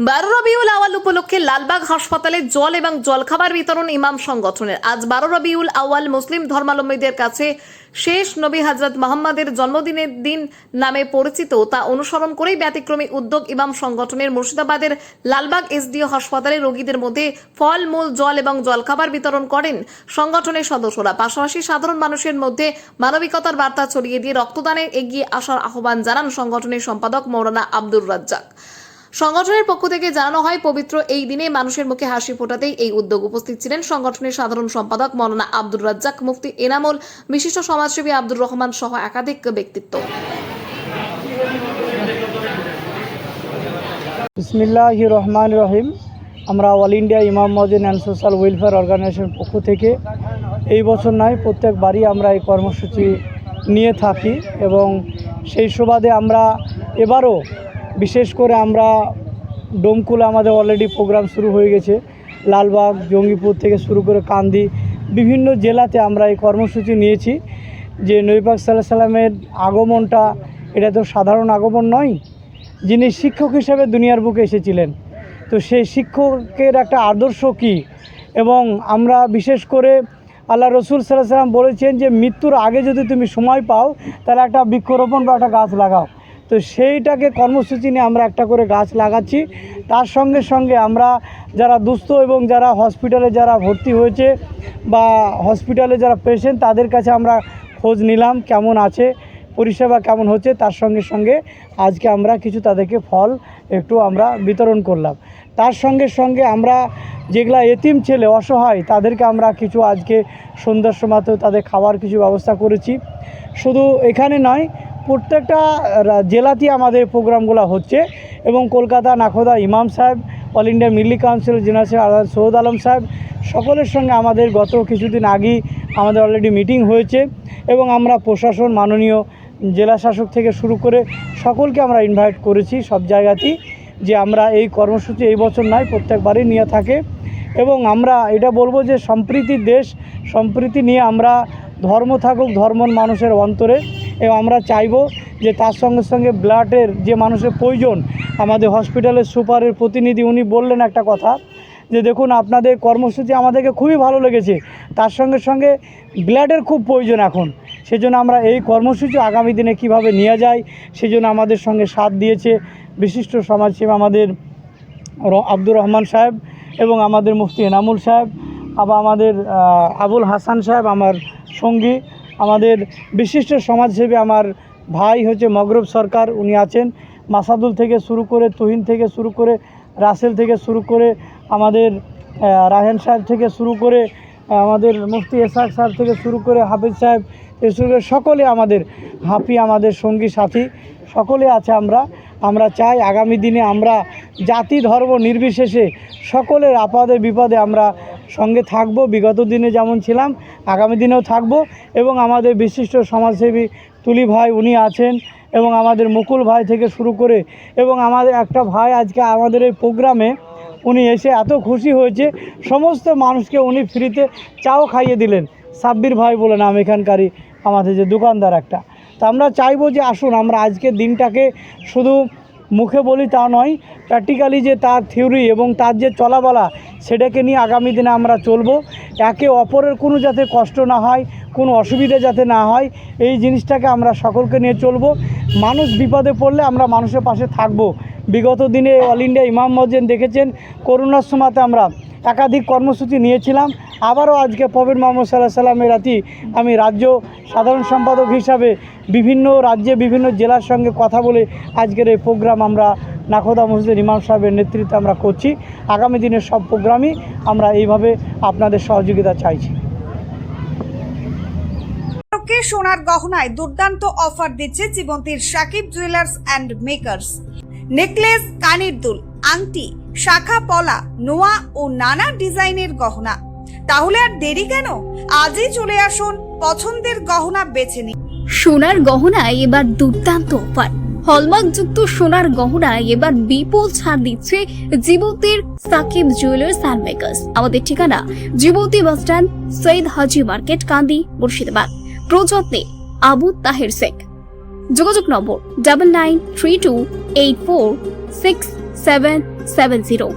12 রবিউল আওয়াল উপলক্ষে লালবাগ হাসপাতালে জল এবং জলখাবার বিতরণ ইমাম সংগঠনের। আজ 12 রবিউল আওয়াল মুসলিম ধর্মাবলম্বীদের কাছে শেষ নবী হযরত মুহাম্মাদের জন্মদিনের দিন নামে পরিচিত, তা অনুসরণ করেই ব্যতিক্রমী উদ্যোগ ইমাম সংগঠনের। মুর্শিদাবাদের লালবাগ এসডিও হাসপাতালে রোগীদের মধ্যে ফল মূল জল এবং জলখাবার বিতরণ করেন সংগঠনের সদস্যরা। পাশাপাশি সাধারণ মানুষের মধ্যে মানবিকতার বার্তা ছড়িয়ে দিয়ে রক্তদানে এগিয়ে আসার আহ্বান জানান সংগঠনের সম্পাদক মাওলানা আব্দুর রাজ্জাক। সংগঠনের পক্ষ থেকে জানানো হয়, পবিত্র এই দিনে মানুষের মুখে হাসি ফোটাতেই এই উদ্যোগ। উপস্থিত ছিলেন সংগঠনের সাধারণ সম্পাদক মাওলানা আব্দুর রাজ্জাক, মুফতি এনামুল, বিশিষ্ট সমাজসেবী আব্দুর রহমান সহ একাধিক ব্যক্তিত্ব। বিসমিল্লাহির রহমানির রহিম। আমরা অল ইন্ডিয়া ইমাম মসজিদ অ্যান্ড সোশ্যাল ওয়েলফেয়ার অর্গানাইজেশনের পক্ষ থেকে এই বছর নয় প্রত্যেকবারই আমরা এই কর্মসূচি নিয়ে থাকি এবং সেই সুবাদে আমরা এবারও বিশেষ করে আমরা ডোমকুলে আমাদের অলরেডি প্রোগ্রাম শুরু হয়ে গেছে। লালবাগ, জঙ্গিপুর থেকে শুরু করে কান্দি বিভিন্ন জেলাতে আমরা এই কর্মসূচি নিয়েছি। যে নবী পাক সাল্লাল্লাহু আলাইহি সাল্লামের আগমনটা এটা তো সাধারণ আগমন নয়, যিনি শিক্ষক হিসেবে দুনিয়ার বুকে এসেছিলেন। তো সেই শিক্ষকের একটা আদর্শ কী, এবং আমরা বিশেষ করে আল্লাহ রসুল সাল্লাল্লাহু আলাইহি সাল্লাম বলেছেন যে মৃত্যুর আগে যদি তুমি সময় পাও তাহলে একটা বৃক্ষরোপণ বা একটা গাছ লাগাও। তো সেইটাকে কর্মসূচি নিয়ে আমরা একটা করে গাছ লাগাচ্ছি। তার সঙ্গে সঙ্গে আমরা যারা দুস্থ এবং যারা হসপিটালে যারা ভর্তি হয়েছে বা হসপিটালে যারা পেশেন্ট, তাদের কাছে আমরা খোঁজ নিলাম কেমন আছে, পরিষেবা কেমন হচ্ছে। তার সঙ্গে সঙ্গে আজকে আমরা কিছু তাদেরকে ফল একটু আমরা বিতরণ করলাম। তার সঙ্গে সঙ্গে আমরা যেগুলা এতিম ছেলে অসহায় তাদেরকে আমরা কিছু আজকে সন্ধ্যার সময়তেও তাদের খাওয়ার কিছু ব্যবস্থা করেছি। শুধু এখানে নয়, প্রত্যেকটা জেলাতেই আমাদের প্রোগ্রামগুলো হচ্ছে এবং কলকাতা নাখোদা ইমাম সাহেব, all India Milli council general secretary Syed Alam সাহেব সকলের সঙ্গে আমাদের গত কিছুদিন আগেই আমাদের অলরেডি মিটিং হয়েছে এবং আমরা প্রশাসন, মাননীয় জেলা শাসক থেকে শুরু করে সকলকে আমরা ইনভাইট করেছি সব জায়গাতেই, যে আমরা এই কর্মসূচি এই বছর নয় প্রত্যেকবারই নিয়ে থাকে। এবং আমরা এটা বলবো যে সম্প্রীতির দেশ, সম্প্রীতি নিয়ে আমরা ধর্ম থাকুক ধর্মর মানুষের অন্তরে, এবং আমরা চাইব যে তার সঙ্গে সঙ্গে ব্লাডের যে মানুষের প্রয়োজন। আমাদের হসপিটালের সুপারের প্রতিনিধি উনি বললেন একটা কথা, যে দেখুন আপনাদের কর্মসূচি আমাদেরকে খুবই ভালো লেগেছে, তার সঙ্গে সঙ্গে ব্লাডের খুব প্রয়োজন এখন। সেজন্য আমরা এই কর্মসূচি আগামী দিনে কিভাবে নিয়ে যাই সেজন্য আমাদের সঙ্গে সাথ দিয়েছে বিশিষ্ট সমাজসেবী আমাদের আব্দুর রহমান সাহেব এবং আমাদের মুফতি এনামুল সাহেব, আবার আমাদের আবুল হাসান সাহেব আমার সঙ্গী, আমাদের বিশিষ্ট সমাজসেবী আমার ভাই হচ্ছে মগরব সরকার, উনি আছেন। মাসাদুল থেকে শুরু করে, তুহিন থেকে শুরু করে, রাসেল থেকে শুরু করে, আমাদের রাহেন সাহেব থেকে শুরু করে, আমাদের মুফতি এসাক সাহেব থেকে শুরু করে, হাফিজ সাহেব থেকে শুরু করে সকলে আমাদের হাফি, আমাদের সঙ্গী সাথী সকলে আছে। আমরা চাই আগামী দিনে আমরা জাতি ধর্ম নির্বিশেষে সকলের আপদে বিপদে আমরা সঙ্গে থাকব। বিগত দিনে যেমন ছিলাম আগামী দিনেও থাকব। এবং আমাদের বিশিষ্ট সমাজসেবী তুলি ভাই উনি আছেন, এবং আমাদের মুকুল ভাই থেকে শুরু করে, এবং আমাদের একটা ভাই আজকে আমাদের এই প্রোগ্রামে উনি এসে এত খুশি হয়েছে, সমস্ত মানুষকে উনি ফ্রিতে চাও খাইয়ে দিলেন। সাব্বির ভাই বলে নাম এখানকারই আমাদের যে দোকানদার একটা। তা আমরা চাইবো যে আসুন আমরা আজকের দিনটাকে শুধু মুখে বলি তা নয়, প্র্যাকটিক্যালি যে তার থিওরি এবং তার যে চলাবলা সেটাকে নিয়ে আগামী দিনে আমরা চলবো। একে অপরের কোনো যাতে কষ্ট না হয়, কোনো অসুবিধা যাতে না হয়, এই জিনিসটাকে আমরা সকলকে নিয়ে চলবো। মানুষ বিপদে পড়লে আমরা মানুষের পাশে থাকবো। বিগত দিনে অল ইন্ডিয়া ইমাম মসজিদ দেখেছেন, করোনার সময়তে আমরা একাধিক কর্মসূচি নিয়েছিলাম। আবারও আজকে প্রফেট মুহাম্মদ সাল্লাল্লাহু আলাইহি সাল্লামের রাতি আমি রাজ্য সাধারণ সম্পাদক হিসাবে বিভিন্ন রাজ্যে বিভিন্ন জেলার সঙ্গে কথা বলে আজকের এই প্রোগ্রাম আমরা নাখোদা মসজিদের ইমাম সাহেবের নেতৃত্বে আমরা করছি। আগামী দিনের সব প্রোগ্রামই আমরা এইভাবে আপনাদের সহযোগিতা চাইছি। সোনার গহনায় দুর্দান্ত অফার দিচ্ছে জীবন্তীর Sakib jewellers and makers. Necklace, কানের দুল, আংটি, শাখা পলা, নোয়া ও নানা ডিজাইনের গহনা। তাহলে আর দেরি কেন? আজই চলে আসুন, পছন্দের গহনা বেছে নিন। সোনার গহনায় এবার দুর্দান্ত অফার। হলমার্কযুক্ত সোনার গহনায় এবার বিপুল ছাড় দিচ্ছে জীবন্তীর সাকিব জুয়েলার্স অ্যান্ড মেকার্স। আমাদের ঠিকানা জীবন্তী বাসস্ট্যান্ড, সৈয়দ হাজি মার্কেট, কান্দি, মুর্শিদাবাদ। প্রযত্নে আবু তাহের শেখ। যোগাযোগ নম্বর 99328463 770